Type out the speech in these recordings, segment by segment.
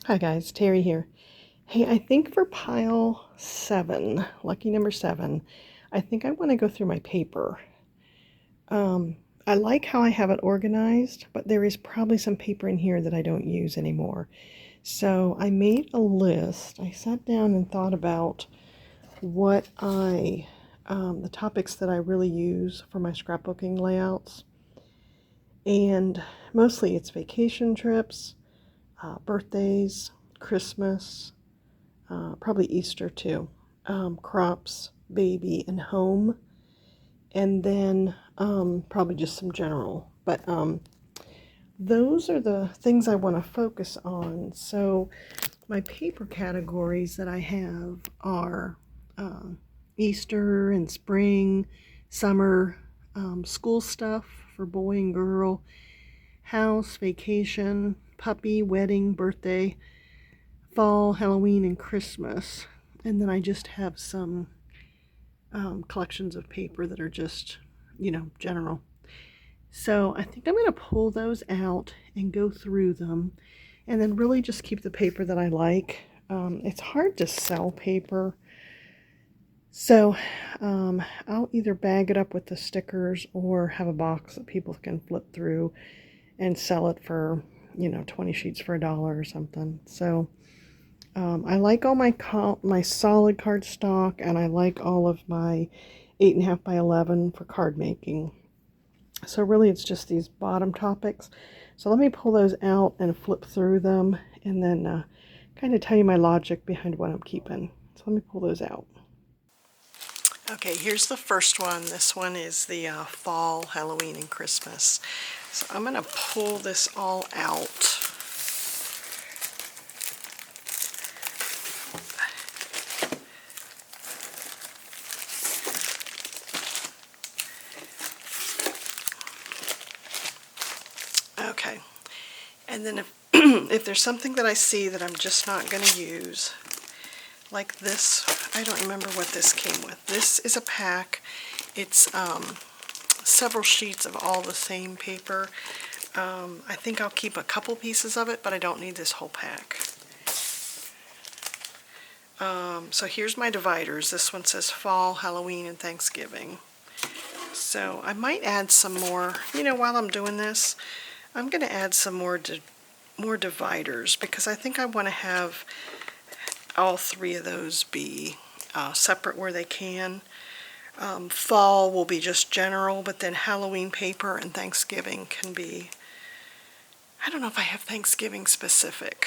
Hi guys, Terry here. Hey, I think for pile 7, lucky number 7, I think I want to go through my paper. I like how I have it organized, but there is probably some paper in here that I don't use anymore. So I made a list. I sat down and thought about the topics that I really use for my scrapbooking layouts. And mostly it's vacation trips, birthdays, Christmas, probably Easter too, crops, baby, and home, and then probably just some general. But those are the things I want to focus on. So my paper categories that I have are Easter and spring, summer, school stuff for boy and girl, house, vacation, puppy, wedding, birthday, fall, Halloween, and Christmas. And then I just have some collections of paper that are just, general. So I think I'm going to pull those out and go through them and then really just keep the paper that I like. It's hard to sell paper. So I'll either bag it up with the stickers or have a box that people can flip through and sell it for, 20 sheets for $1 or something. So I like all my solid cardstock, and I like all of my 8.5 by 11 for card making. So really it's just these bottom topics. So let me pull those out and flip through them and then kind of tell you my logic behind what I'm keeping. So let me pull those out. Okay, here's the first one. This one is the fall, Halloween, and Christmas. So I'm going to pull this all out. Okay, and then if there's something that I see that I'm just not going to use, like this, I don't remember what this came with. This is a pack. It's several sheets of all the same paper. I think I'll keep a couple pieces of it, but I don't need this whole pack. So here's my dividers. This one says fall, Halloween, and Thanksgiving. So I might add some more, while I'm doing this, I'm going to add some more dividers because I think I want to have all three of those be separate where they can. Fall will be just general, but then Halloween paper and Thanksgiving can be, I don't know if I have Thanksgiving specific.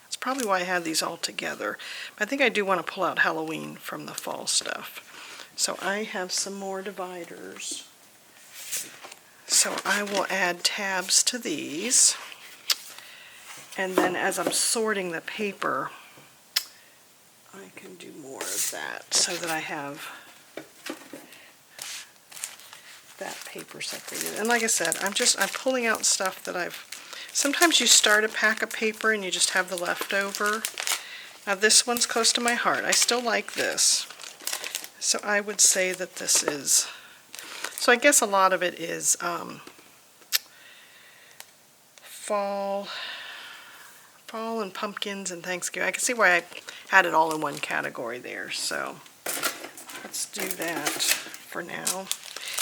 That's probably why I had these all together. But I think I do want to pull out Halloween from the fall stuff. So I have some more dividers. So I will add tabs to these. And then as I'm sorting the paper, I can do more of that so that I have that paper separated. And like I said, I'm pulling out stuff that sometimes you start a pack of paper and you just have the leftover. Now this one's close to my heart. I still like this. So I would say that this is, so I guess a lot of it is fall and pumpkins and Thanksgiving. I can see why I had it all in one category there. So let's do that for now.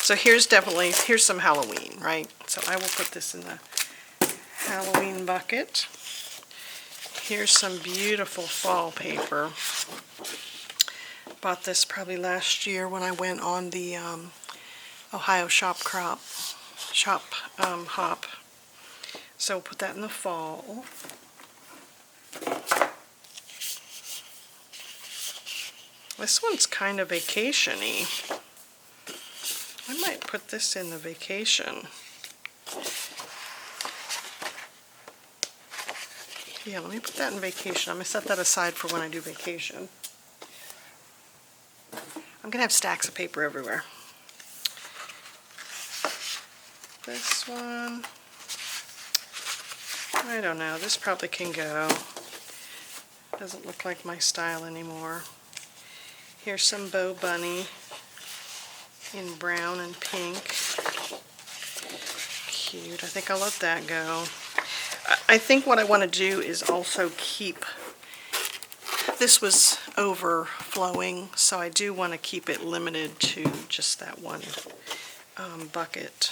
So here's some Halloween, right? So I will put this in the Halloween bucket. Here's some beautiful fall paper. Bought this probably last year when I went on the Ohio hop. So we'll put that in the fall. This one's kind of vacation-y. I might put this in the vacation. Yeah, let me put that in vacation. I'm going to set that aside for when I do vacation. I'm going to have stacks of paper everywhere. This one, I don't know. This probably can go. Doesn't look like my style anymore. Here's some Bow Bunny in brown and pink. Cute. I think I'll let that go. I think what I want to do is also keep, this was overflowing, so I do want to keep it limited to just that one bucket.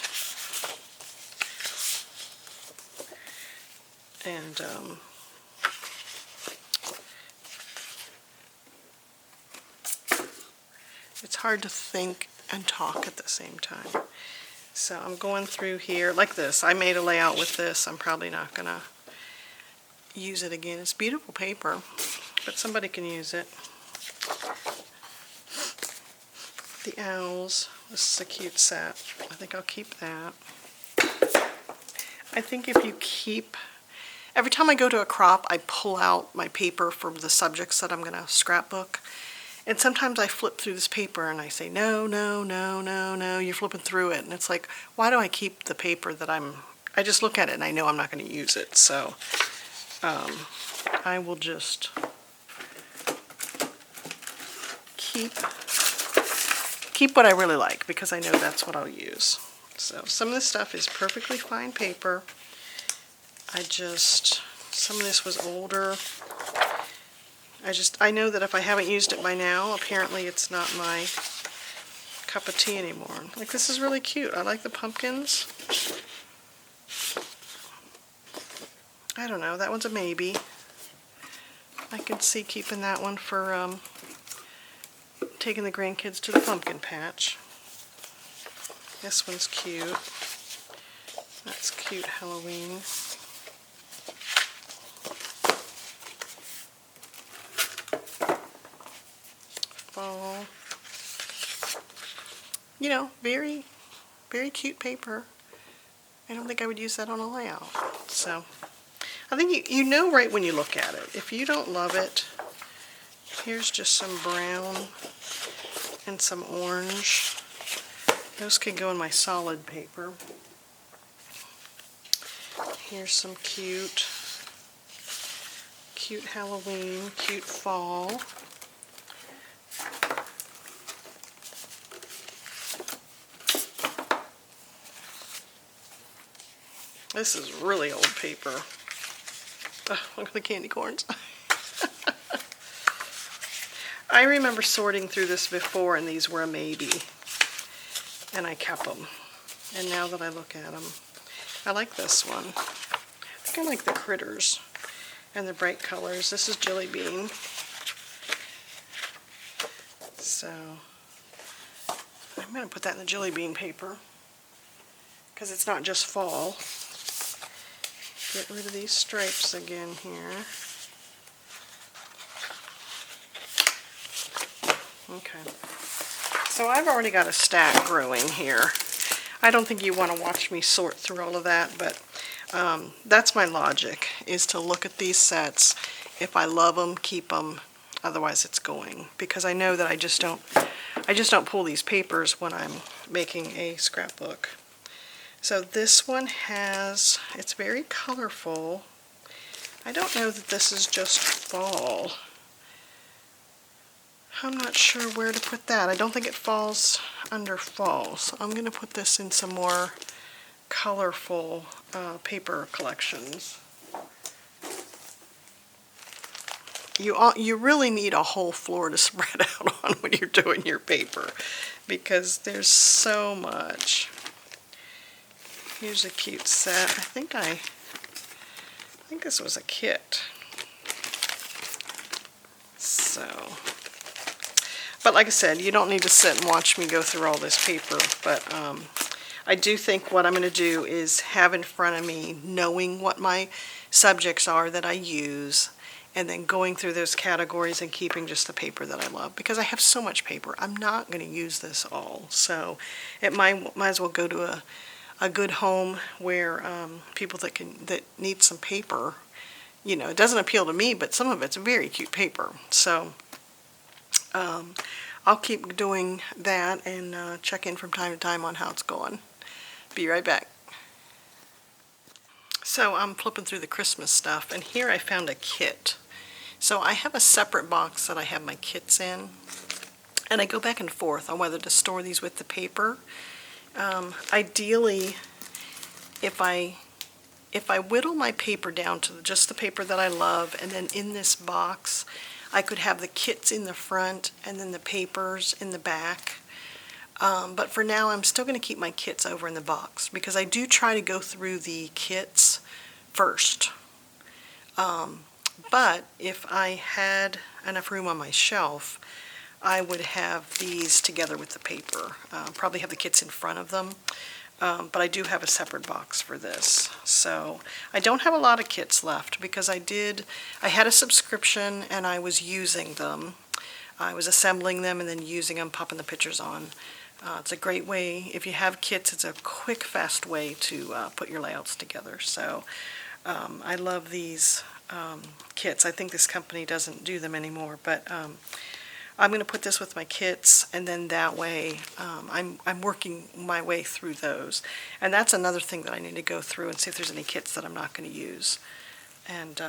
And it's hard to think and talk at the same time. So I'm going through here like this. I made a layout with this. I'm probably not going to use it again. It's beautiful paper, but somebody can use it. The owls. This is a cute set. I think I'll keep that. I think if you keep, every time I go to a crop, I pull out my paper for the subjects that I'm going to scrapbook. And sometimes I flip through this paper and I say, no, no, no, no, no, you're flipping through it. And it's like, why do I keep the paper that I just look at it and I know I'm not going to use it. So I will just keep what I really like, because I know that's what I'll use. So some of this stuff is perfectly fine paper. Some of this was older. I know that if I haven't used it by now, apparently it's not my cup of tea anymore. Like, this is really cute. I like the pumpkins. I don't know, that one's a maybe. I can see keeping that one for taking the grandkids to the pumpkin patch. This one's cute. That's cute Halloween. Fall. You know, very, very cute paper. I don't think I would use that on a layout. So, I think you know right when you look at it. If you don't love it, here's just some brown and some orange. Those could go in my solid paper. Here's some cute Halloween, cute fall. This is really old paper. Oh, look at the candy corns. I remember sorting through this before and these were a maybe. And I kept them. And now that I look at them, I like this one. I think I like the critters and the bright colors. This is Gillie Bean. So I'm going to put that in the Gillie Bean paper because it's not just fall. Get rid of these stripes again here. Okay. So I've already got a stack growing here. I don't think you want to watch me sort through all of that, but that's my logic, is to look at these sets. If I love them, keep them. Otherwise it's going. Because I know that I just don't pull these papers when I'm making a scrapbook. So this one it's very colorful. I don't know that this is just fall. I'm not sure where to put that. I don't think it falls under fall. So I'm going to put this in some more colorful paper collections. You really need a whole floor to spread out on when you're doing your paper, because there's so much. Here's a cute set. I think this was a kit. So, but like I said, you don't need to sit and watch me go through all this paper, but I do think what I'm going to do is have in front of me knowing what my subjects are that I use, and then going through those categories and keeping just the paper that I love, because I have so much paper. I'm not going to use this all, so it might as well go to a good home where people that need some paper. You know, it doesn't appeal to me, but some of it's very cute paper. So I'll keep doing that and check in from time to time on how it's going. Be right back. So I'm flipping through the Christmas stuff, and here I found a kit. So I have a separate box that I have my kits in, and I go back and forth on whether to store these with the paper. Ideally, if I if I whittle my paper down to just the paper that I love, and then in this box, I could have the kits in the front and then the papers in the back. But for now, I'm still going to keep my kits over in the box because I do try to go through the kits first. But if I had enough room on my shelf, I would have these together with the paper. Probably have the kits in front of them. But I do have a separate box for this. So I don't have a lot of kits left because I had a subscription and I was using them. I was assembling them and then using them, popping the pictures on. It's a great way, if you have kits, it's a quick, fast way to put your layouts together. So I love these kits. I think this company doesn't do them anymore, but I'm going to put this with my kits, and then that way I'm working my way through those. And that's another thing that I need to go through and see if there's any kits that I'm not going to use. And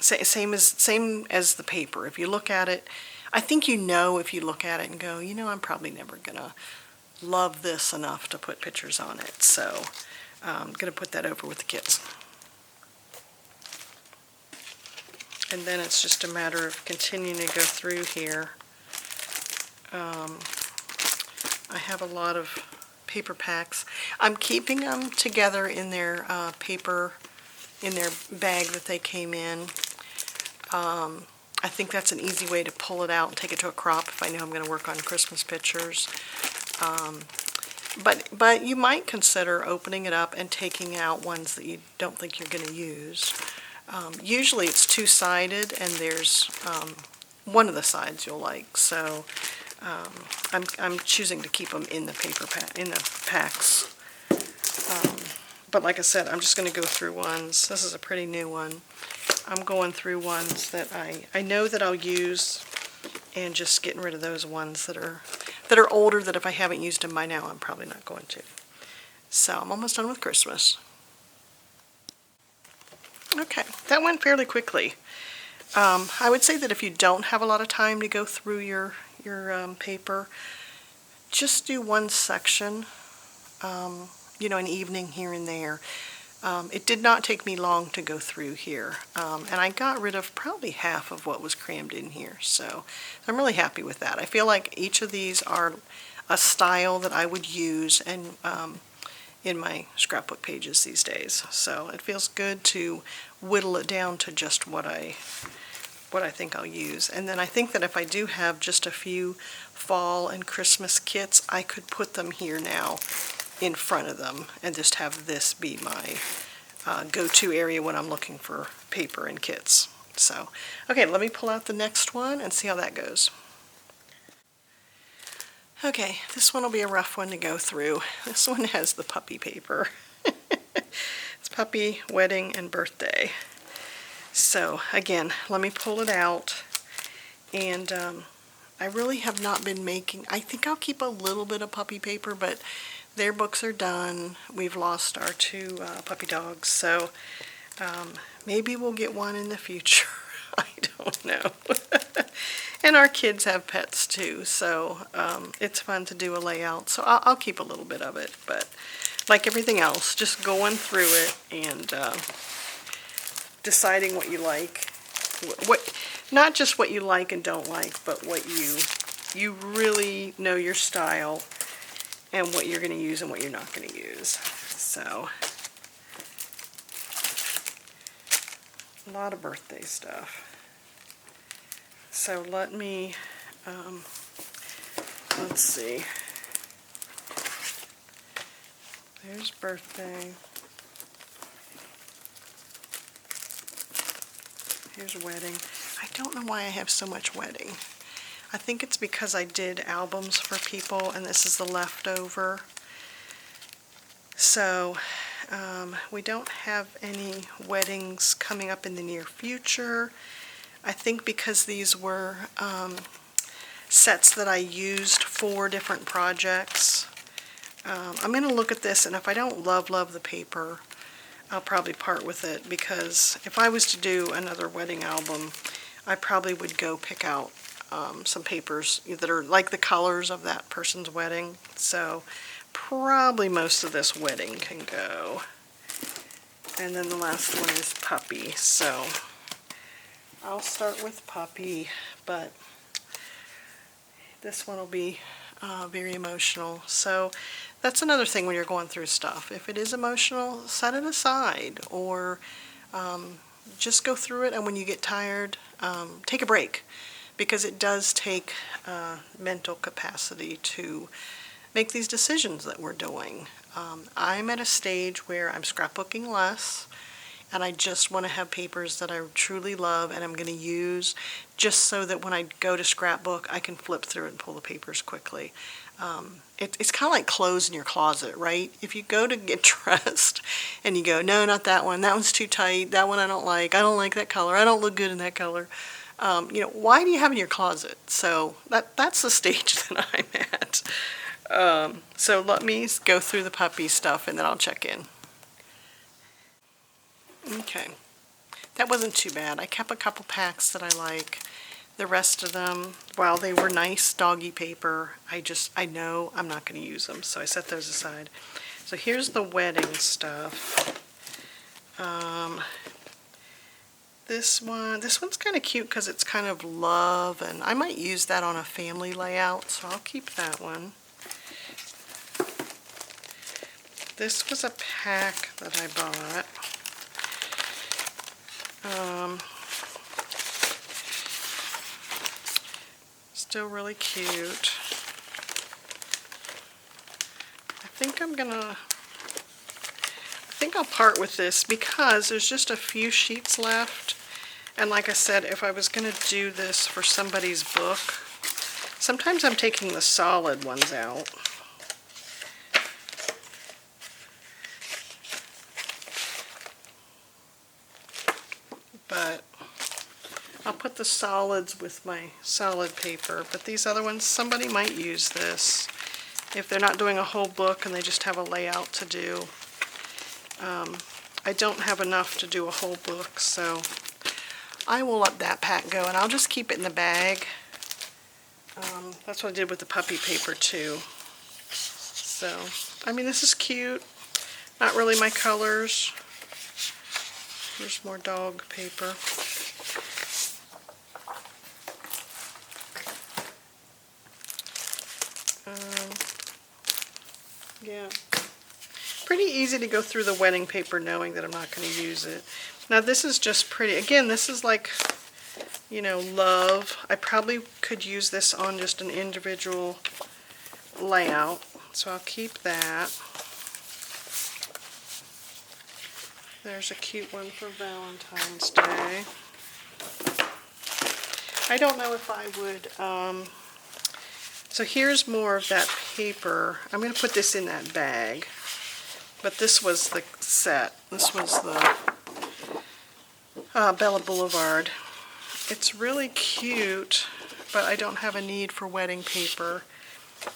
same as the paper. If you look at it, I think if you look at it and go, I'm probably never going to love this enough to put pictures on it. So I'm going to put that over with the kits. And then it's just a matter of continuing to go through here. I have a lot of paper packs. I'm keeping them together in their paper, in their bag that they came in. I think that's an easy way to pull it out and take it to a crop if I know I'm going to work on Christmas pictures. But you might consider opening it up and taking out ones that you don't think you're going to use. Usually it's two-sided, and there's one of the sides you'll like. So I'm choosing to keep them in the paper in the packs. But like I said, I'm just going to go through ones. This is a pretty new one. I'm going through ones that I know that I'll use, and just getting rid of those ones that are older, that if I haven't used them by now, I'm probably not going to. So I'm almost done with Christmas. Okay, that went fairly quickly. I would say that if you don't have a lot of time to go through your paper, just do one section, an evening here and there. It did not take me long to go through here, and I got rid of probably half of what was crammed in here, so I'm really happy with that. I feel like each of these are a style that I would use and in my scrapbook pages these days, so it feels good to whittle it down to just what I think I'll use. And then I think that if I do have just a few fall and Christmas kits, I could put them here now in front of them and just have this be my go-to area when I'm looking for paper and kits. So, okay, let me pull out the next one and see how that goes. Okay, this one will be a rough one to go through. This one has the puppy paper. It's puppy, wedding, and birthday. So, again, let me pull it out. And I really have not been making, I think I'll keep a little bit of puppy paper, but their books are done. We've lost our two puppy dogs, so maybe we'll get one in the future. I don't know. And our kids have pets too, so it's fun to do a layout. So I'll keep a little bit of it, but like everything else, just going through it and deciding what you like. Not just what you like and don't like, but what you really know your style and what you're going to use and what you're not going to use. So, a lot of birthday stuff. So let me, let's see. There's birthday. Here's wedding. I don't know why I have so much wedding. I think it's because I did albums for people and this is the leftover. So we don't have any weddings coming up in the near future. I think because these were sets that I used for different projects. I'm going to look at this, and if I don't love the paper, I'll probably part with it, because if I was to do another wedding album, I probably would go pick out some papers that are like the colors of that person's wedding. So probably most of this wedding can go. And then the last one is Puppy. So I'll start with Puppy, but this one will be very emotional. So that's another thing when you're going through stuff. If it is emotional, set it aside, or just go through it, and when you get tired, take a break, because it does take mental capacity to make these decisions that we're doing. I'm at a stage where I'm scrapbooking less, and I just want to have papers that I truly love and I'm going to use, just so that when I go to scrapbook, I can flip through it and pull the papers quickly. It's kind of like clothes in your closet, right? If you go to get dressed and you go, no, not that one's too tight, that one I don't like that color, I don't look good in that color. Why do you have it in your closet? So that's the stage that I'm at. So let me go through the Puppy stuff and then I'll check in. Okay, that wasn't too bad. I kept a couple packs that I like. The rest of them, while they were nice doggy paper, I know I'm not going to use them, so I set those aside. So here's the wedding stuff. This one's kind of cute because it's kind of love, and I might use that on a family layout, so I'll keep that one. This was a pack that I bought. Still really cute. I think I'll part with this because there's just a few sheets left. And like I said, if I was going to do this for somebody's book, sometimes I'm taking the solid ones out. But I'll put the solids with my solid paper, but these other ones, somebody might use this if they're not doing a whole book and they just have a layout to do. I don't have enough to do a whole book, so I will let that pack go, and I'll just keep it in the bag. That's what I did with the Puppy paper too. So, I mean, this is cute. Not really my colors. Here's more dog paper. Yeah, pretty easy to go through the wedding paper knowing that I'm not going to use it. Now this is just pretty. Again, this is like, love. I probably could use this on just an individual layout, so I'll keep that. There's a cute one for Valentine's Day. I don't know if I would, so here's more of that paper. I'm going to put this in that bag, but this was the set. This was the Bella Boulevard. It's really cute, but I don't have a need for wedding paper,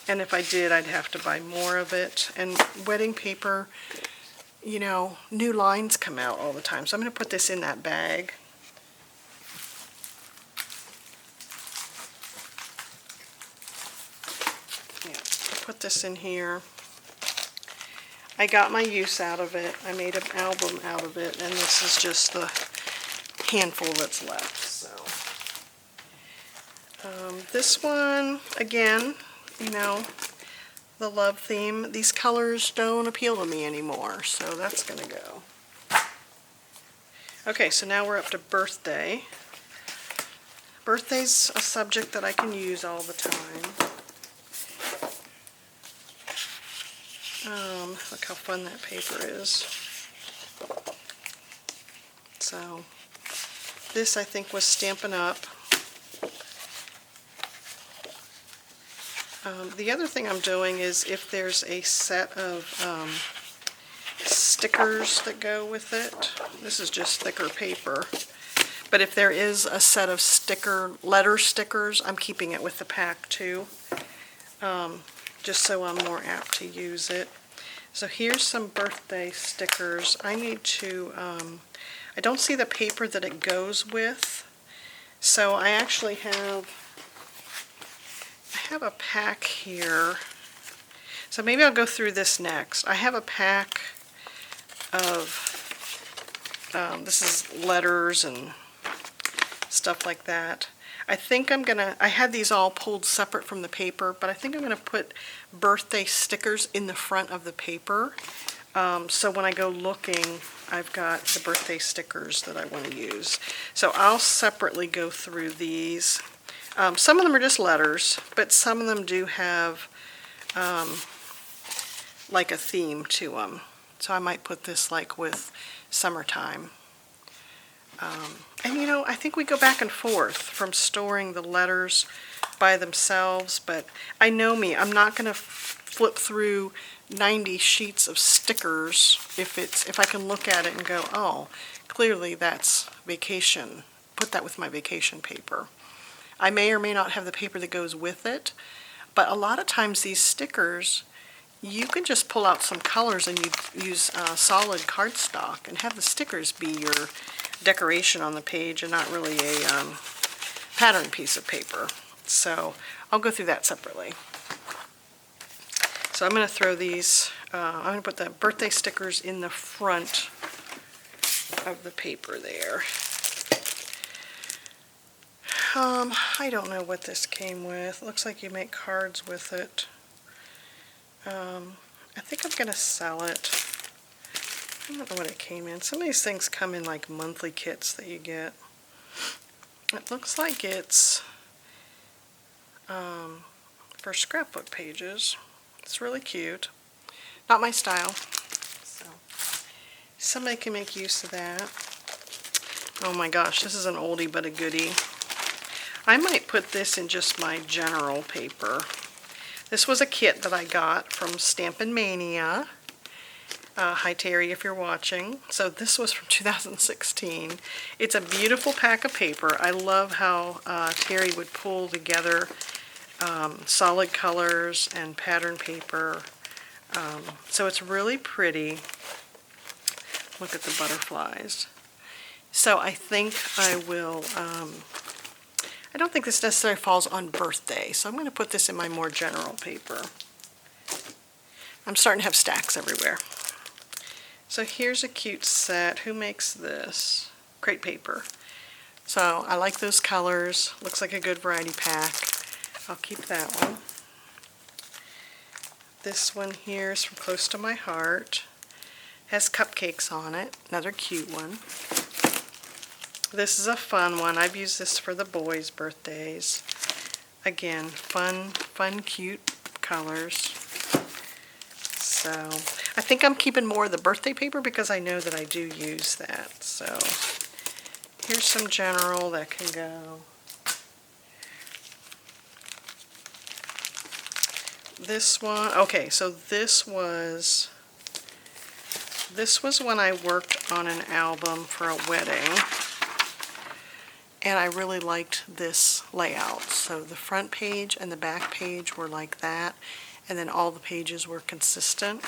and if I did, I'd have to buy more of it. And wedding paper, new lines come out all the time, so I'm going to put this in that bag. Put this in here. I got my use out of it. I made an album out of it, and this is just the handful that's left. So this one, again, the love theme. These colors don't appeal to me anymore, so that's gonna go. Okay, so now we're up to birthday. Birthday's a subject that I can use all the time. Look how fun that paper is. So this, I think, was Stampin' Up. The other thing I'm doing is if there's a set of stickers that go with it, this is just thicker paper, but if there is a set of letter stickers, I'm keeping it with the pack too, just so I'm more apt to use it. So here's some birthday stickers. I need to, I don't see the paper that it goes with, so I actually have a pack here. So maybe I'll go through this next. I have a pack of This is letters and stuff like that. I think I had these all pulled separate from the paper, but I think I'm gonna put birthday stickers in the front of the paper. So when I go looking, I've got the birthday stickers that I want to use. So I'll separately go through these. Some of them are just letters, but some of them do have like a theme to them. So I might put this like with summertime. And you know, I think we go back and forth from storing the letters by themselves, but I know me, I'm not going to flip through 90 sheets of stickers if I can look at it and go, oh, clearly that's vacation. Put that with my vacation paper. I may or may not have the paper that goes with it, but a lot of times these stickers, you can just pull out some colors and you use solid cardstock and have the stickers be your decoration on the page and not really a pattern piece of paper. So I'll go through that separately. So I'm going to throw these, I'm going to put the birthday stickers in the front of the paper there. I don't know what this came with. It looks like you make cards with it. I think I'm going to sell it. I don't know what it came in. Some of these things come in like monthly kits that you get. It looks like it's for scrapbook pages. It's really cute. Not my style. So somebody can make use of that. Oh my gosh, this is an oldie but a goodie. I might put this in just my general paper. This was a kit that I got from Stampin' Mania. Hi Terry, if you're watching. So this was from 2016. It's a beautiful pack of paper. I love how Terry would pull together solid colors and pattern paper. So it's really pretty. Look at the butterflies. So I think I will, I don't think this necessarily falls on birthday, so I'm going to put this in my more general paper. I'm starting to have stacks everywhere. So here's a cute set. Who makes this? Crate Paper. So I like those colors. Looks like a good variety pack. I'll keep that one. This one here is from Close to My Heart. Has cupcakes on it. Another cute one. This is a fun one. I've used this for the boys' birthdays. Again, fun, cute colors. So I think I'm keeping more of the birthday paper because I know that I do use that. So here's some general that can go. This one, okay, so this was when I worked on an album for a wedding, and I really liked this layout. So the front page and the back page were like that, and then all the pages were consistent.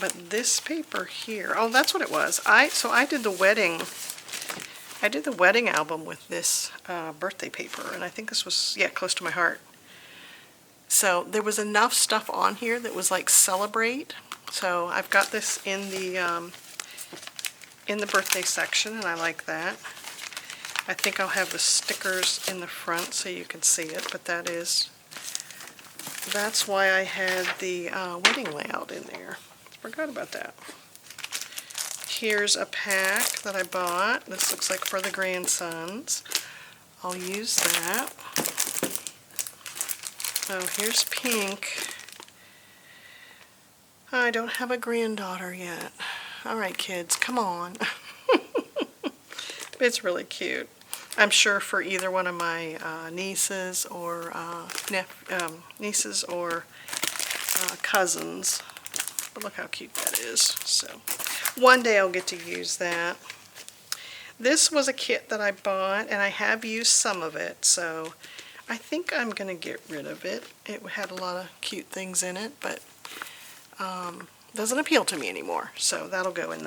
But this paper here, oh, that's what it was. So I did the wedding album with this birthday paper, and I think this was, yeah, Close to My Heart. So there was enough stuff on here that was like celebrate. So I've got this in the birthday section, and I like that. I think I'll have the stickers in the front so you can see it, but that's why I had the wedding layout in there. Forgot about that. Here's a pack that I bought. This looks like for the grandsons. I'll use that. Oh, here's pink. I don't have a granddaughter yet. All right, kids, come on. It's really cute. I'm sure for either one of my nieces or cousins. But look how cute that is. So one day I'll get to use that. This was a kit that I bought, and I have used some of it, so I think I'm going to get rid of it. It had a lot of cute things in it, but doesn't appeal to me anymore. So that'll go in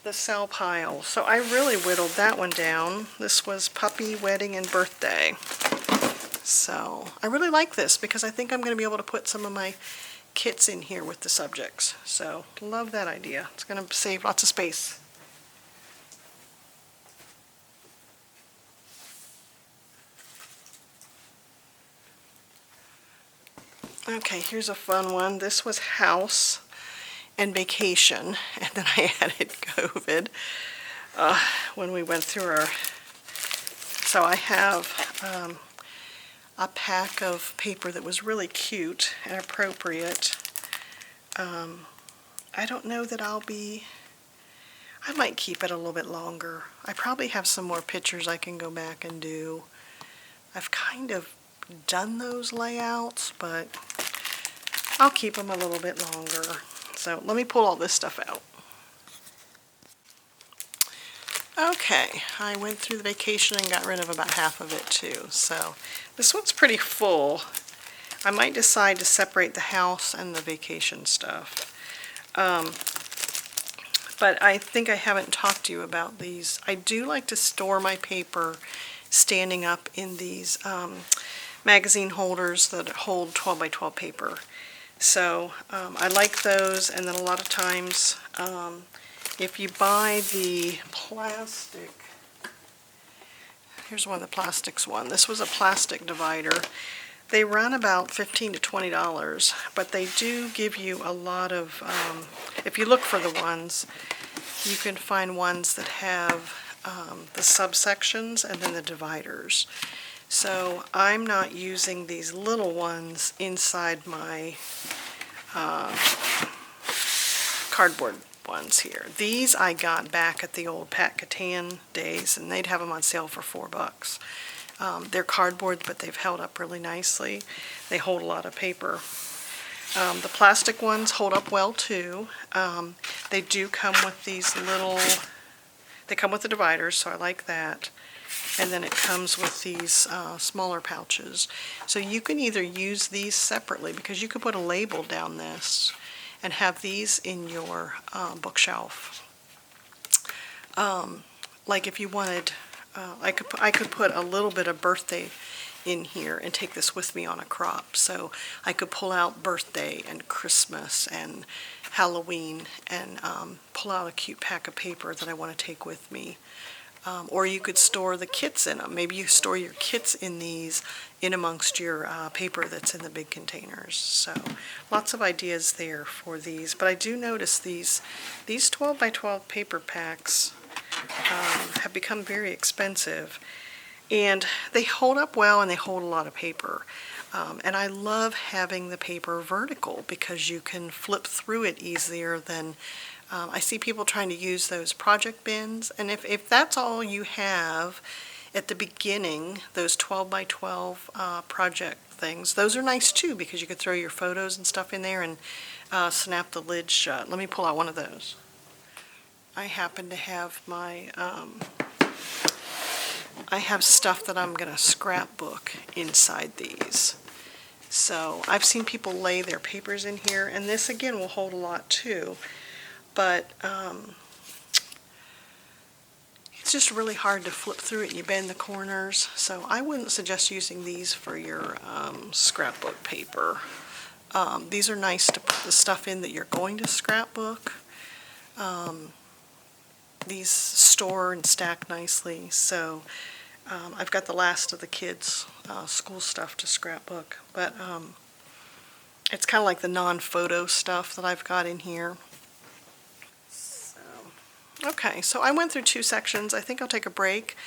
the sell pile. So I really whittled that one down. This was Puppy, Wedding, and Birthday. So I really like this because I think I'm going to be able to put some of my kits in here with the subjects. So love that idea. It's going to save lots of space. Okay, here's a fun one. This was house and vacation, and then I added COVID when we went through our... So I have a pack of paper that was really cute and appropriate. I don't know that I might keep it a little bit longer. I probably have some more pictures I can go back and do. I've kind of done those layouts, but I'll keep them a little bit longer. So let me pull all this stuff out. Okay, I went through the vacation and got rid of about half of it too. So this one's pretty full. I might decide to separate the house and the vacation stuff. But I think I haven't talked to you about these. I do like to store my paper standing up in these magazine holders that hold 12 by 12 paper. So I like those, and then a lot of times if you buy the plastic, here's one of the plastics one. This was a plastic divider. They run about $15 to $20, but they do give you a lot of, if you look for the ones, you can find ones that have the subsections and then the dividers. So I'm not using these little ones inside my cardboard ones here. These I got back at the old Pat Catan days, and they'd have them on sale for $4. They're cardboard, but they've held up really nicely. They hold a lot of paper. The plastic ones hold up well too. They do come with these little, they come with the dividers, so I like that. And then it comes with these smaller pouches. So you can either use these separately, because you could put a label down this and have these in your bookshelf. Like if you wanted, I could put a little bit of birthday in here and take this with me on a crop. So I could pull out birthday and Christmas and Halloween and pull out a cute pack of paper that I want to take with me. Or you could store the kits in them. Maybe you store your kits in these in amongst your paper that's in the big containers. So lots of ideas there for these. But I do notice these 12 by 12 paper packs have become very expensive. And they hold up well, and they hold a lot of paper. And I love having the paper vertical because you can flip through it easier than I see people trying to use those project bins. And if that's all you have at the beginning, those 12 by 12 project things, those are nice too, because you could throw your photos and stuff in there and snap the lid shut. Let me pull out one of those. I happen to have my I have stuff that I'm going to scrapbook inside these. So I've seen people lay their papers in here, and this again will hold a lot too. But it's just really hard to flip through it. You bend the corners. So I wouldn't suggest using these for your scrapbook paper. These are nice to put the stuff in that you're going to scrapbook. These store and stack nicely. So I've got the last of the kids' school stuff to scrapbook. But it's kind of like the non-photo stuff that I've got in here. Okay, so I went through 2 sections. I think I'll take a break,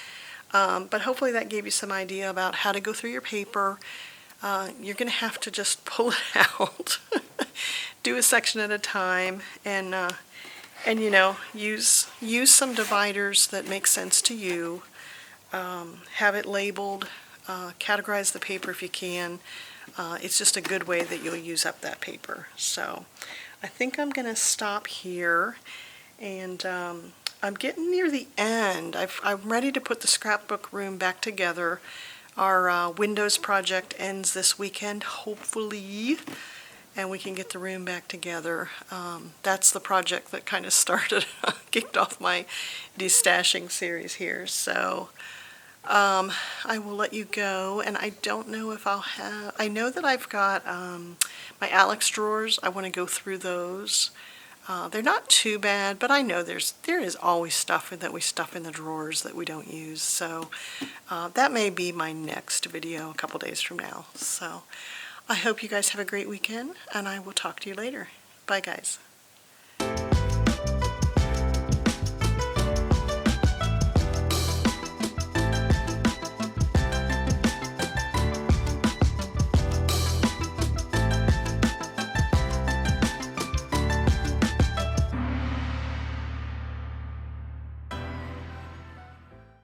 but hopefully that gave you some idea about how to go through your paper. You're going to have to just pull it out, do a section at a time, and you know, use some dividers that make sense to you. Have it labeled, categorize the paper if you can. It's just a good way that you'll use up that paper. So I think I'm going to stop here. And I'm getting near the end. I'm ready to put the scrapbook room back together. Our Windows project ends this weekend, hopefully, and we can get the room back together. That's the project that kind of started, kicked off my destashing series here. So I will let you go, and I don't know if I'll have, I know that I've got my Alex drawers. I want to go through those. They're not too bad, but I know there is always stuff that we stuff in the drawers that we don't use, so that may be my next video a couple days from now. So I hope you guys have a great weekend, and I will talk to you later. Bye, guys.